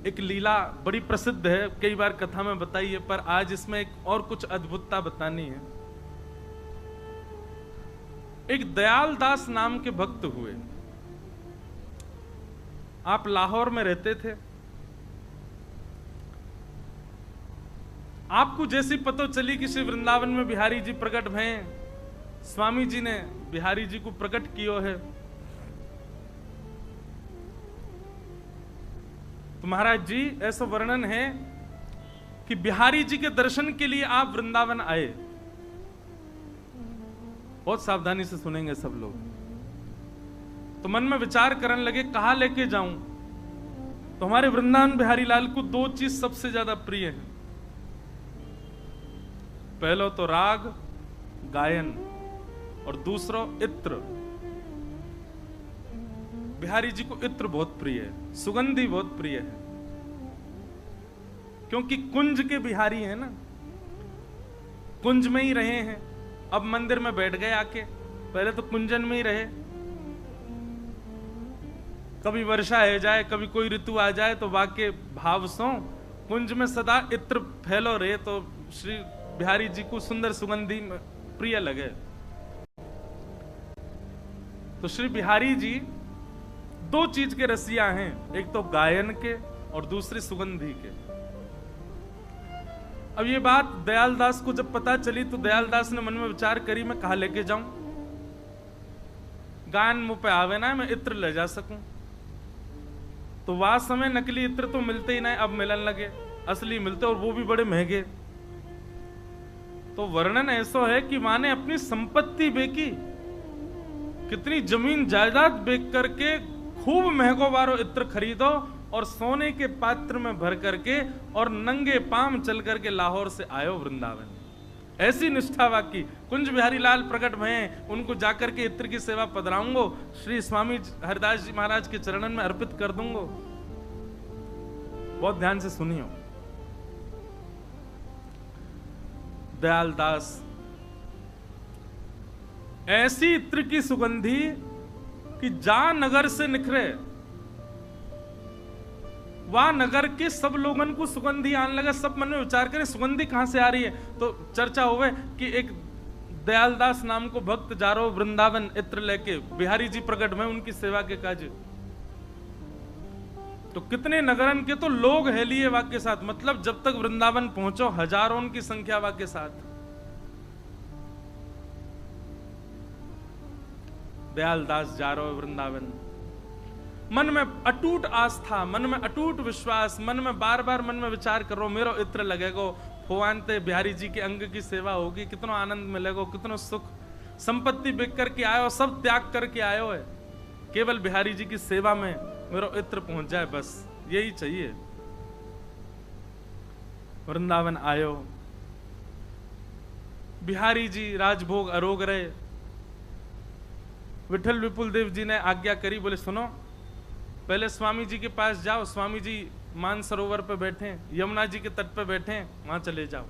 एक लीला बड़ी प्रसिद्ध है, कई बार कथा में बताई है, पर आज इसमें एक और कुछ अद्भुतता बतानी है। एक दयाल दास नाम के भक्त हुए। आप लाहौर में रहते थे। आपको जैसी पता चली कि श्री वृंदावन में बिहारी जी प्रकट भय, स्वामी जी ने बिहारी जी को प्रकट किया है, तो महाराज जी ऐसा वर्णन है कि बिहारी जी के दर्शन के लिए आप वृंदावन आए। बहुत सावधानी से सुनेंगे सब लोग। तो मन में विचार करने लगे कहां लेके जाऊं। तो हमारे वृंदावन बिहारी लाल को दो चीज सबसे ज्यादा प्रिय है। पहला तो राग गायन और दूसरा इत्र। बिहारी जी को इत्र बहुत प्रिय है, सुगंधी बहुत प्रिय है, क्योंकि कुंज के बिहारी हैं ना, कुंज में ही रहे हैं। अब मंदिर में बैठ गए आके, पहले तो कुंजन में ही रहे। कभी वर्षा है जाए, कभी कोई ऋतु आ जाए तो वाके भाव सो कुंज में सदा इत्र फैलो रहे, तो श्री बिहारी जी को सुंदर सुगंधी प्रिय लगे। तो श्री बिहारी जी दो चीज के रसिया हैं, एक तो गायन के और दूसरी सुगंधी के। अब ये बात दयालदास को जब पता चली तो दयालदास ने मन में विचार करी, मैं कहां लेके जाऊं। गायन मुंह पे आवे ना, मैं इत्र ले जा सकूं। तो वह समय नकली इत्र तो मिलते ही नहीं, अब मिलन लगे, असली मिलते और वो भी बड़े महंगे। तो वर्णन ऐसा है कि मां ने अपनी संपत्ति बेची, कितनी जमीन जायदाद बेच करके खूब महंगो वारो इत्र खरीदो और सोने के पात्र में भर करके और नंगे पांव चल करके लाहौर से आयो वृंदावन। ऐसी निष्ठा वाकी। कुंज बिहारी लाल प्रकट भय, उनको जाकर के इत्र की सेवा पधराऊंगो, श्री स्वामी हरिदास जी महाराज के चरणन में अर्पित कर दूंगो। बहुत ध्यान से सुनियो। दयालदास ऐसी इत्र की सुगंधी कि जा नगर से निखरे, वह नगर के सब लोगन को सुगंधी आने लगा। सब मन में विचार करें सुगंधी कहां से आ रही है। तो चर्चा हुए कि एक दयालदास नाम को भक्त जा रहा हो वृंदावन इत्र लेके, बिहारी जी प्रकट में उनकी सेवा के काज। तो कितने नगरन के तो लोग है लिए वाक्य साथ, मतलब जब तक वृंदावन पहुंचो हजारों की संख्या वाक्य साथ। दयालदास जा रहे हो वृंदावन, मन में अटूट आस्था, मन में अटूट विश्वास, मन में बार बार मन में विचार करो मेरो इत्र लगेगो, फुवानते बिहारी जी के अंग की सेवा होगी, कितना आनंद मिलेगा, कितना सुख। संपत्ति बिक करके आयो, सब त्याग करके आयो है, केवल बिहारी जी की सेवा में मेरो इत्र पहुंच जाए, बस यही चाहिए। वृंदावन आयो, बिहारी जी राजभोग अरोग रहे। विठल विपुल देव जी ने आज्ञा करी, बोले सुनो पहले स्वामी जी के पास जाओ, स्वामी जी मान सरोवर पे बैठे, यमुना जी के तट पे बैठे, वहां चले जाओ।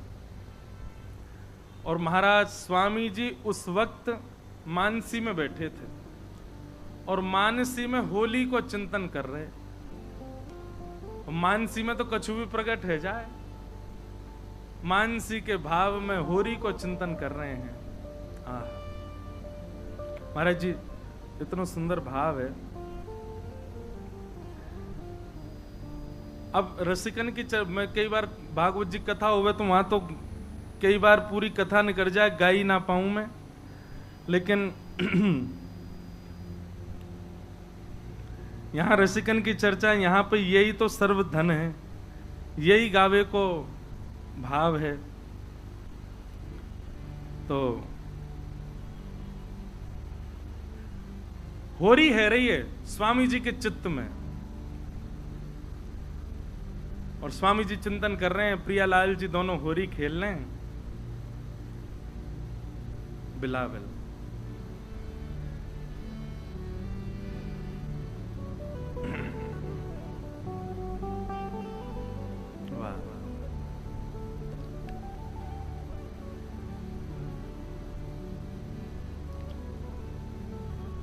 और महाराज स्वामी जी उस वक्त मानसी में बैठे थे और मानसी में होली को चिंतन कर रहे। मानसी में तो कछु भी प्रकट है जाए, मानसी के भाव में होली को चिंतन कर रहे हैं। महाराज जी इतना सुंदर भाव है। अब रसिकन की मैं कई बार भागवत जी कथा हुए तो वहां तो कई बार पूरी कथा निकल जाए, गा ही ना पाऊं मैं, लेकिन यहां रसिकन की चर्चा, यहां पे यही तो सर्वधन है, यही गावे को भाव है। तो होरी है रही है स्वामी जी के चित्त में, और स्वामी जी चिंतन कर रहे हैं, प्रियालाल जी दोनों होरी खेल रहे हैं बिलावल। वाह वाह।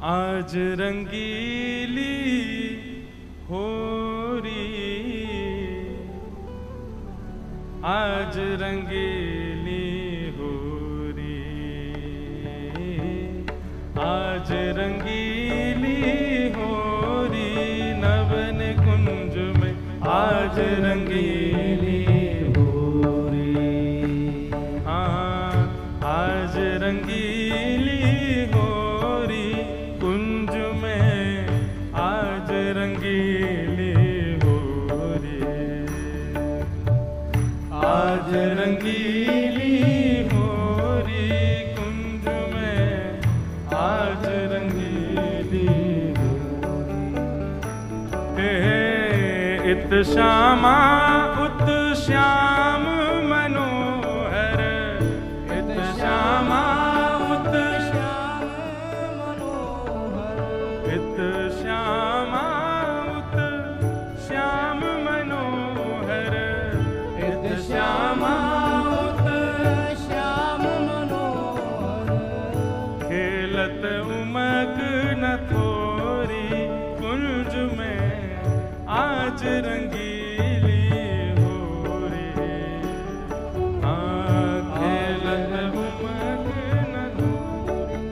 आज रंगीली होरी आज रंगीली होरी, आज रंगीली होरी नवन कुंज में, आज रंगीली होरी, हाँ आज रंगीली होरी कुंज में, आज रंगीली होरी, आज रंगीली होरी कुंज में, आज रंगीली होरी। इत श्यामा उत श्याम मनोहर, इत श्यामा उत श्याम मनोहर, इत श्यामा उत श्याम मनोहर, इत श्यामा उत श्याम मनोहर, खेलत उमग न थोरी कुंज में, आज रंगीली होरी, हाँ खेलत उमग न थोरी,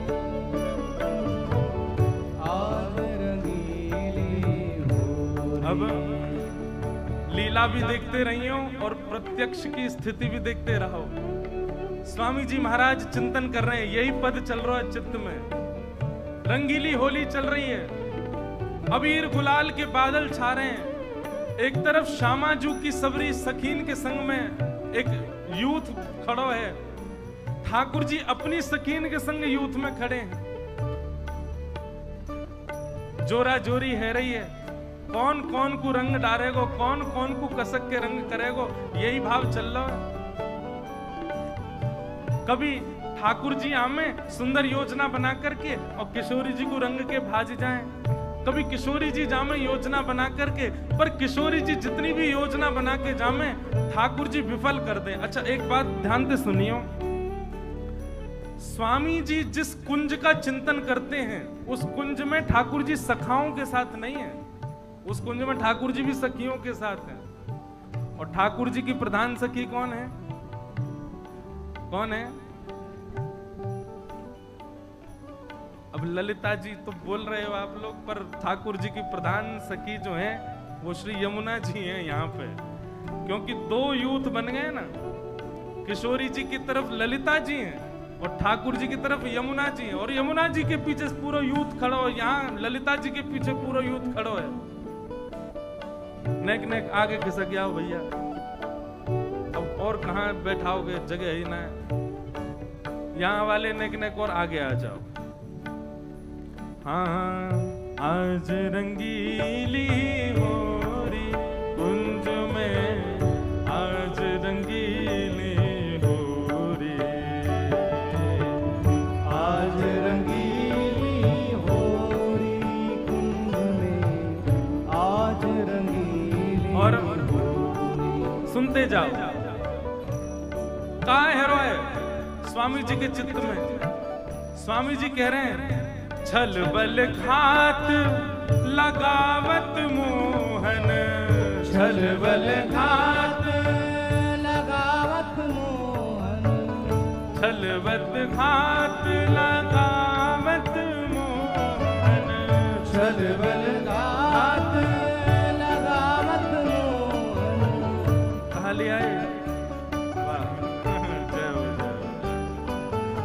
आज रंगीली होरी। अब लीला भी देखते रहियो और प्रत्यक्ष की स्थिति भी देखते रहो। स्वामी जी महाराज चिंतन कर रहे हैं, यही पद चल रहा है चित्त में। रंगीली होली चल रही है, अबीर गुलाल के बादल छा रहे हैं। एक तरफ श्यामाजू की सबरी सखीन के संग में एक यूथ खड़ो है, ठाकुर जी अपनी सखीन के संग यूथ में खड़े हैं। जोरा जोरी है रही है, कौन कौन को रंग डालेगो, कौन कौन को कसक के रंग करेगो, यही भाव चल रहा है। कभी ठाकुर जी आमे सुंदर योजना बना करके और किशोरी जी को रंग के भाज जाएं, कभी किशोरी जी जामे योजना बना करके, पर किशोरी जी जितनी भी योजना बना के जामे ठाकुर जी विफल कर दें। अच्छा एक बात ध्यान से सुनियो, स्वामी जी जिस कुंज का चिंतन करते हैं उस कुंज में ठाकुर जी सखाओं के साथ नहीं है, उस कुंज में ठाकुर जी भी सखियों के साथ हैं। और ठाकुर जी की प्रधान सखी कौन है? कौन है? अब ललिता जी तो बोल रहे हो आप लोग, पर ठाकुर जी की प्रधान सखी जो है वो श्री यमुना जी हैं यहाँ पे, क्योंकि दो यूथ बन गए ना, किशोरी जी की तरफ ललिता जी हैं और ठाकुर जी की तरफ यमुना जी हैं, और यमुना जी के पीछे पूरा यूथ खड़ो है, यहाँ ललिता जी के पीछे पूरा यूथ खड़ो है। नेक नेक आगे खिसक गया भैया, अब और कहाँ बैठाओगे, जगह ही ना है। यहाँ वाले नेक नेक और आगे आ जाओ। हाँ आज रंगीली होरी कुंज में, आज रंगीली होरी, आज रंगीली होरी कुंज में, आज रंगीली और सुनते जाओ। कहाँ है रोए स्वामी जी के चित्त में? स्वामी जी कह रहे हैं, छल बल घात लगावत मोहन, छल बल घात लगावत मोहन, छल बल घात लगावत मोहन, छल बल घात लगावत मोहन। कहाँ ले आए? वाह जय हो जय।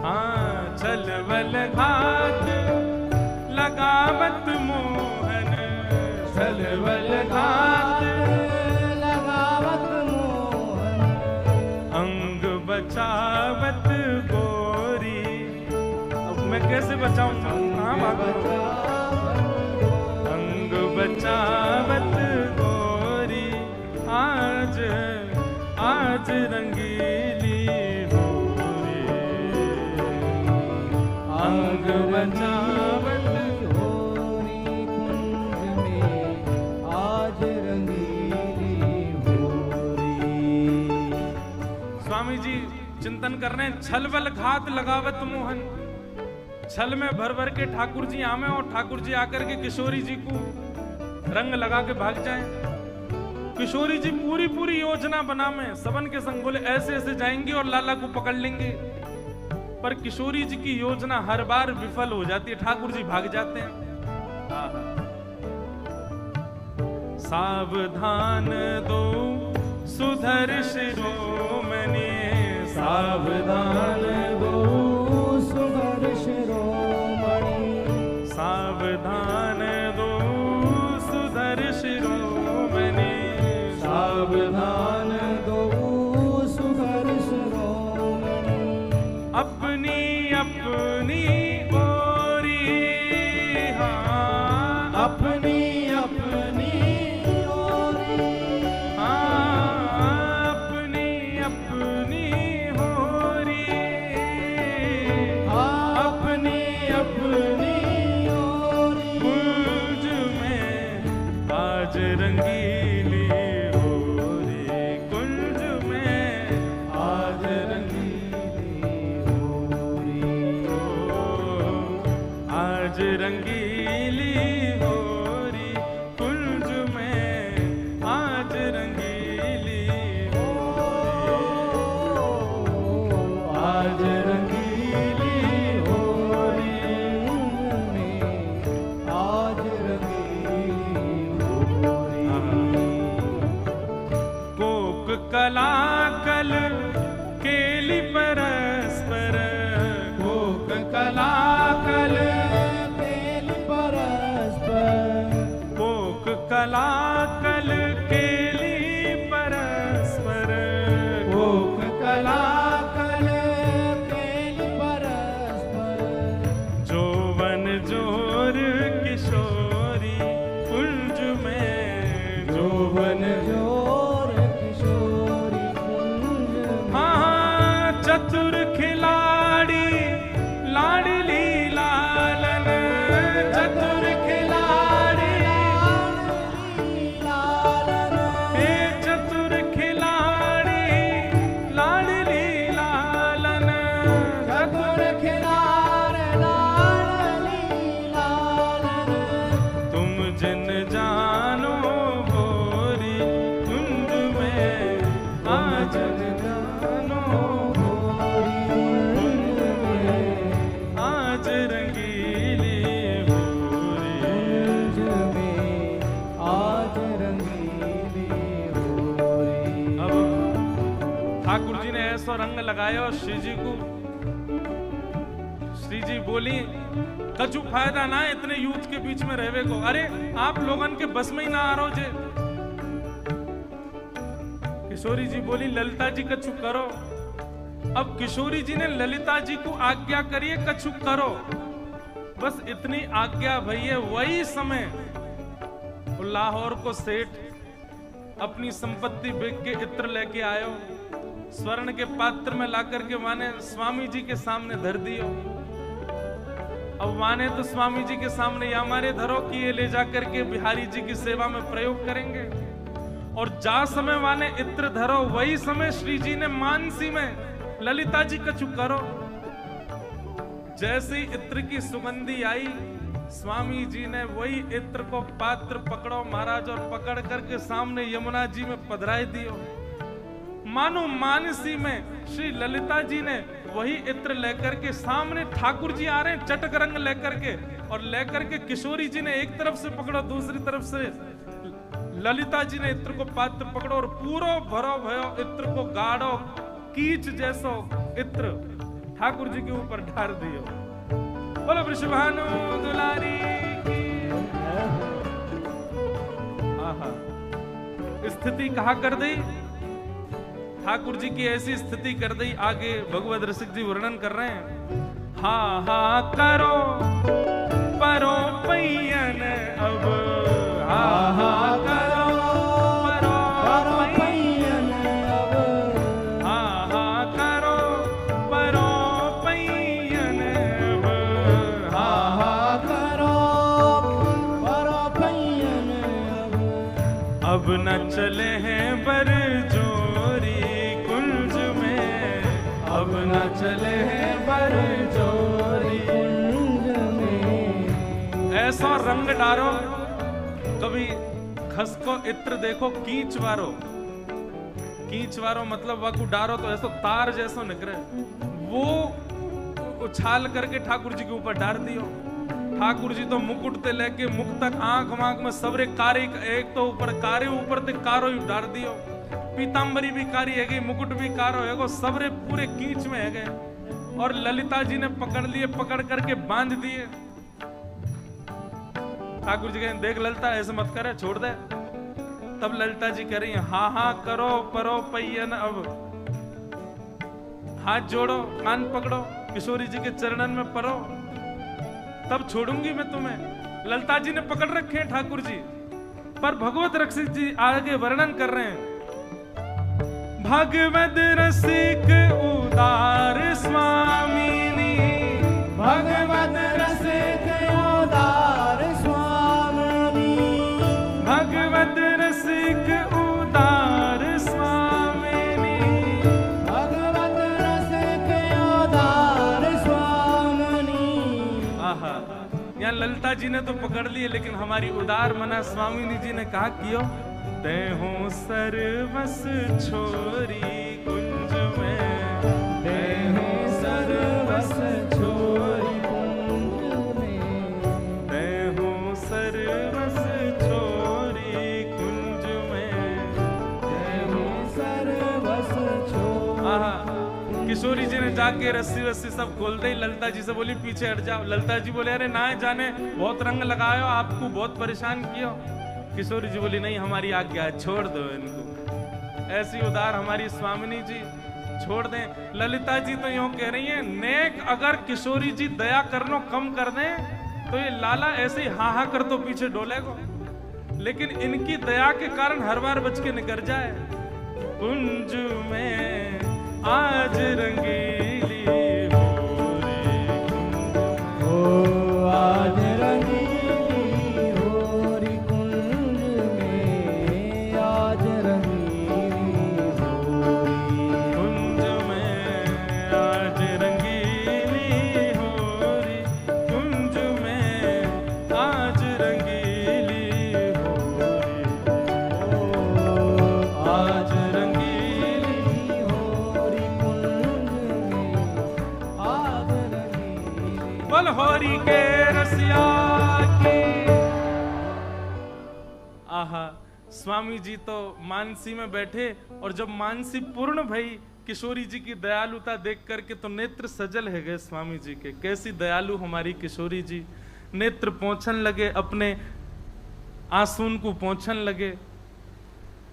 हाँ छल बल घात लगावत मोहन, छल बल घात लगावत मोहन, अंग बचावत गोरी। अब मैं कैसे बचाऊं? कहाँ भागो? अंग बचावत गोरी, आज आज रंगीली होरी, अंग बचावत होरी कुंज में, आज रंगीली होरी। स्वामी जी चिंतन कर रहे हैं, छल बल घात लगावत मोहन। छल में भर भर के ठाकुर जी आमे और ठाकुर जी आकर के किशोरी जी को रंग लगा के भाग जाएं। किशोरी जी पूरी पूरी योजना बना में सबन के संग बोले ऐसे ऐसे जाएंगे और लाला को पकड़ लेंगे, पर किशोरी जी की योजना हर बार विफल हो जाती है, ठाकुर जी भाग जाते हैं। सावधान दो सुधर शिरोमणि, सावधान दो सुधर शिरोमणि, सावधान दो सुधर शिरोमणि, सावधान दो सुधर शिरोमणि। अपनी अपनी ओरी, हाँ अपनी अपनी ओरी, हाँ अपनी अपनी होरी, अपनी अपनी ओरी। कुंज में आज रंगीली होरी, कुंज में आज रंगीली होरी, आज रंगीली होरी, कुंज में आज रंगीली होरी, आज रंगीली होरी में, आज रंगीली होरी। कोक कलाकल केली परस्पर, कोक कलाकल केल परस्पर, कोक कलाकल केली परस्पर, कोक कलाकल केल परस्पर। जोवन जोर किशोरी कुंज में, जोवन जोर किशोरी कुंज में। हाँ चतुर खिलाड़ी लाडली लालन, चतुर खिलाड़ी लालन, हे चतुर खिलाड़ी लाडली लालन, चतुर खिलाड़ लाडली लालन। तुम जिन जानो गोरी कुंज में आज जानो होरी कुंज में, आज रंगीली होरी। कुंज में आज रंगीली होरी। अब ठाकुर जी ने ऐसा रंग लगाया और श्री जी को, श्री जी बोली कछु फायदा ना है इतने यूथ के बीच में रहवे को, अरे आप लोगन के बस में ही ना आ रहो जे। किशोरी जी बोली ललिता जी कछु करो। अब किशोरी जी ने ललिता जी को आज्ञा करिए कछु करो, बस इतनी आज्ञा भैया। वही समय लाहौर को सेठ अपनी संपत्ति बेच के इत्र लेके आयो, स्वर्ण के पात्र में लाकर के माने स्वामी जी के सामने धर दियो। अब माने तो स्वामी जी के सामने या हमारे धरो कि ये ले जाकर के बिहारी जी की सेवा में प्रयोग करेंगे। और जा समय माने इत्र धरो, वही समय श्री जी ने मानसी में ललिता जी कछु करो। जैसे ही इत्र की सुगंधी आई, स्वामी जी ने वही इत्र को पात्र पकड़ो महाराज और पकड़ करके सामने यमुना जी में पधराई दियो। मानो मानसी में श्री ललिता जी ने वही इत्र लेकर के सामने ठाकुर जी आ रहे हैं चटक रंग लेकर के, और लेकर के किशोरी जी ने एक तरफ से पकड़ो, दूसरी तरफ से ललिता जी ने इत्र को पात्र पकड़ो और पूरो भरो भयो इत्र को गाढ़ो कीच जैसो इत्र ठाकुर जी के ऊपर ढार दियो। बोलो वृषभानु दुलारी की। आहा, स्थिति कहा कर दी ठाकुर जी की, ऐसी स्थिति कर दी। आगे भगवत रसिक जी वर्णन कर रहे हैं। हा हा करो परो पैयन अब, हा हा करो परो पैयन अब, हा हा करो परो पैयन अब, हा हा करो परो पैयन अब। अब न चले हैं बर जोरी कुंज में, अब न चले हैं बर जोरी कुंज में। ऐसा रंग डारो, कभी खसको इत्र देखो कींच वारो मतलब वकु डारो तो ऐसो तार जैसो निकले, वो उछाल करके ठाकुर जी के ऊपर डार दियो। ठाकुर जी तो मुकुट ते लेके मुख तक आंख वांख में सबरे कारी, एक तो ऊपर कारी ऊपर ते कारो ही डार दियो। पीतांबरी भी कारी है गई, मुकुट भी कारो है गो, सबरे पूरे कींच में है गए। और ललिता जी ने पकड़ लिए, पकड़ करके बांध दिए। ठाकुर जी कहें देख ललिता ऐसे मत करे, छोड़ दे। तब ललिता जी कह रही है हाँ हाँ करो परो पैयन, अब हाथ जोड़ो, कान पकड़ो, किशोरी जी के चरणन में परो, तब छोड़ूंगी मैं तुम्हें। ललिता जी ने पकड़ रखे हैं ठाकुर जी, पर भगवत रसिक जी आगे वर्णन कर रहे हैं। भगवत रसिक उदार स्वामिनी, भगवत रसिक उदार स्वामिनी, भगवत रसिक उदार स्वामिनी, भगवत रसिक उदार स्वामिनी। आहा, यहाँ ललिता जी ने तो पकड़ लिए, लेकिन हमारी उदार मना स्वामिनी जी ने कहा कियो देहु सर्वस छोरी कुंज में, देहु सर्वस छोरी कुंज में, देहु सर्वस छोरी कुंज में, देहु सर्वस छोरी। आहा, किशोरी जी ने जाके रस्सी वस्सी सब खोल दी। ललिता जी से बोली पीछे हट जाओ। ललिता जी बोले अरे ना जाने बहुत रंग लगायो, आपको बहुत परेशान कियो। किशोरी जी बोली नहीं हमारी आज्ञा है, छोड़ दो इनको। ऐसी उदार हमारी स्वामिनी जी, छोड़ दें। ललिता जी तो यूं कह रही हैं नेक अगर किशोरी जी दया करनो कम कर दें तो ये लाला ऐसे ही हा हा कर तो पीछे डोलेगो, लेकिन इनकी दया के कारण हर बार बच के निकल जाए। कुंज में आज रंगीली हो आज रंगीली होरी कुंज में, आज रंगीली होरी कुंज में, आज रंगीली होरी कुंज में, आज रंगीली होरी, आज रंगीली होरी कुंज में, आज रंगीली। बोल होरी के रसिया की। आहा, स्वामी जी तो मानसी में बैठे, और जब मानसी पूर्ण भई किशोरी जी की दयालुता देख करके तो नेत्र सजल है गए स्वामी जी के। कैसी दयालु हमारी किशोरी जी, नेत्र पोंछन लगे, अपने आंसून को पोंछन लगे।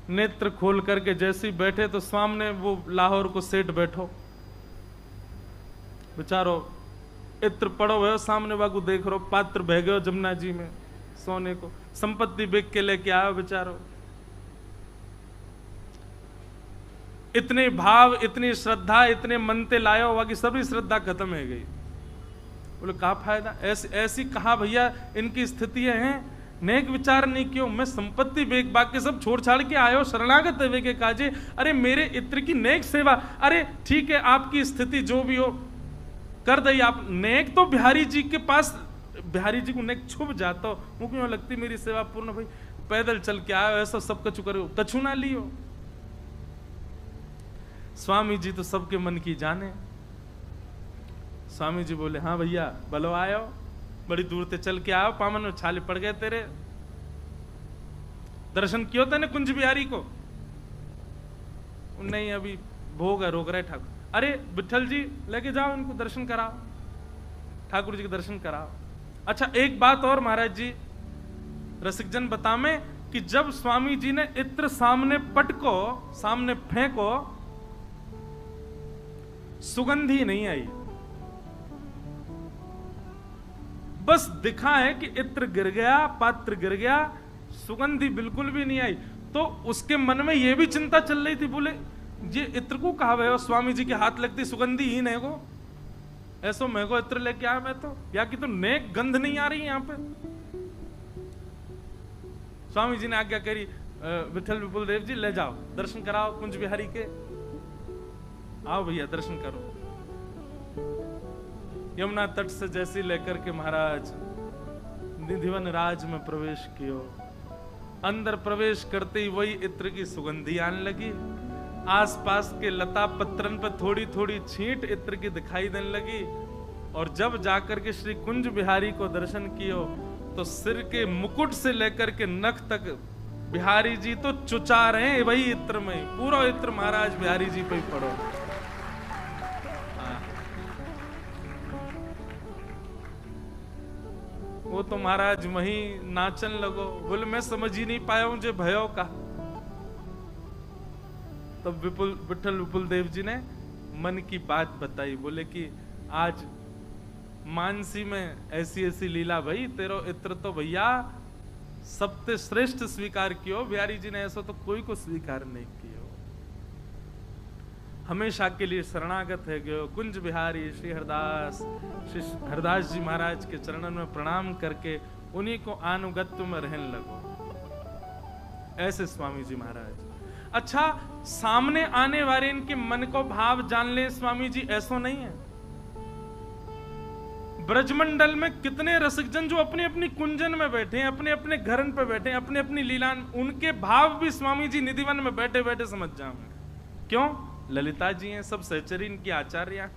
नेत्र खोल करके जैसे ही बैठे तो सामने वो लाहौर को सेठ बैठो, बेचारो इत्र पड़ो हुए सामने वागू देख रो, पात्र बह गयो जमुना जी में सोने को, संपत्ति बेच के लेके आयो बेचारो। इतने भाव, इतनी श्रद्धा, इतने मनते लायो, बाकी सभी श्रद्धा खत्म हो गई। बोले क्या फायदा, ऐसी कहा भैया इनकी स्थितियां हैं, नेक विचार नहीं क्यों, मैं संपत्ति बेच बाकी सब छोड़ छाड़ के आयो, शरणागत वे के काजे, अरे मेरे इत्र की नेक सेवा, अरे ठीक है आपकी स्थिति जो भी हो कर दई आप, नेक तो बिहारी जी के पास, बिहारी जी को नेक छुप जाता हो, वो क्यों लगती मेरी सेवा पूर्ण भाई, पैदल चल के आयो, ऐसा सब कछु करो, कछु ना लियो। स्वामी जी तो सबके मन की जाने। स्वामी जी बोले हाँ भैया बलो आयो, बड़ी दूर से चल के आयो, पामन में छाले पड़ गए तेरे, दर्शन कियो तेने कुंज बिहारी को? नहीं अभी भोग है, रोक रहे ठाकुर। अरे विठल जी लेके जाओ इनको, दर्शन कराओ, ठाकुर जी के दर्शन कराओ। अच्छा एक बात और महाराज जी, रसिकजन बतामे कि जब स्वामी जी ने इत्र सामने पटको, सामने फेंको, सुगंधी नहीं आई, बस दिखा है कि इत्र गिर गया, पात्र गिर गया, सुगंधी बिल्कुल भी नहीं आई। तो उसके मन में यह भी चिंता चल रही थी, बोले ये इत्र को कहा हुआ, स्वामी जी के हाथ लगती सुगंधी ही नहीं को, ऐसो मैं को इत्र लेके आया मैं तो, या कि तो नेक गंध नहीं आ रही यहां पे। स्वामी जी ने आज्ञा करी, विठल विपुल देव जी ले जाओ, दर्शन कराओ कुंज बिहारी के, आओ भैया दर्शन करो। यमुना तट से जैसे लेकर के महाराज निधिवन राज में प्रवेश कियो, अंदर प्रवेश करते ही वही इत्र की सुगंधी आने लगी। आसपास के लता पत्रन पर थोड़ी थोड़ी छींट इत्र की दिखाई देने लगी। और जब जाकर के श्री कुंज बिहारी को दर्शन कियो तो सिर के मुकुट से लेकर के नख तक बिहारी जी तो चुचा रहे हैं वही इत्र में। पूरा इत्र महाराज बिहारी जी पे ही पड़ो। वो तो महाराज वही नाचन लगो। बोले मैं समझ ही नहीं पाया हूं जो भयो का। तब विठल विपुल देव जी ने मन की बात बताई। बोले कि आज मानसी में ऐसी ऐसी लीला भई, तेरो इत्र तो भैया सबसे श्रेष्ठ स्वीकार कियो। बिहारी जी ने ऐसा तो कोई को स्वीकार नहीं किया। हमेशा के लिए शरणागत है गयो कुंज बिहारी श्री हरदास जी महाराज के चरणन में प्रणाम करके उन्हीं को अनुगत्य में रहने लगो। ऐसे स्वामी जी महाराज। अच्छा, सामने आने वाले इनके मन को भाव जान ले स्वामी जी, ऐसा नहीं है। ब्रजमंडल में कितने रसिकजन जो अपने अपनी कुंजन में बैठे हैं, अपने अपने घरन पे बैठे हैं, अपने अपनी लीला, उनके भाव भी स्वामी जी निधिवन में बैठे बैठे समझ जाओगे। क्यों? ललिता जी हैं, सब सहचरी इनकी आचार्य।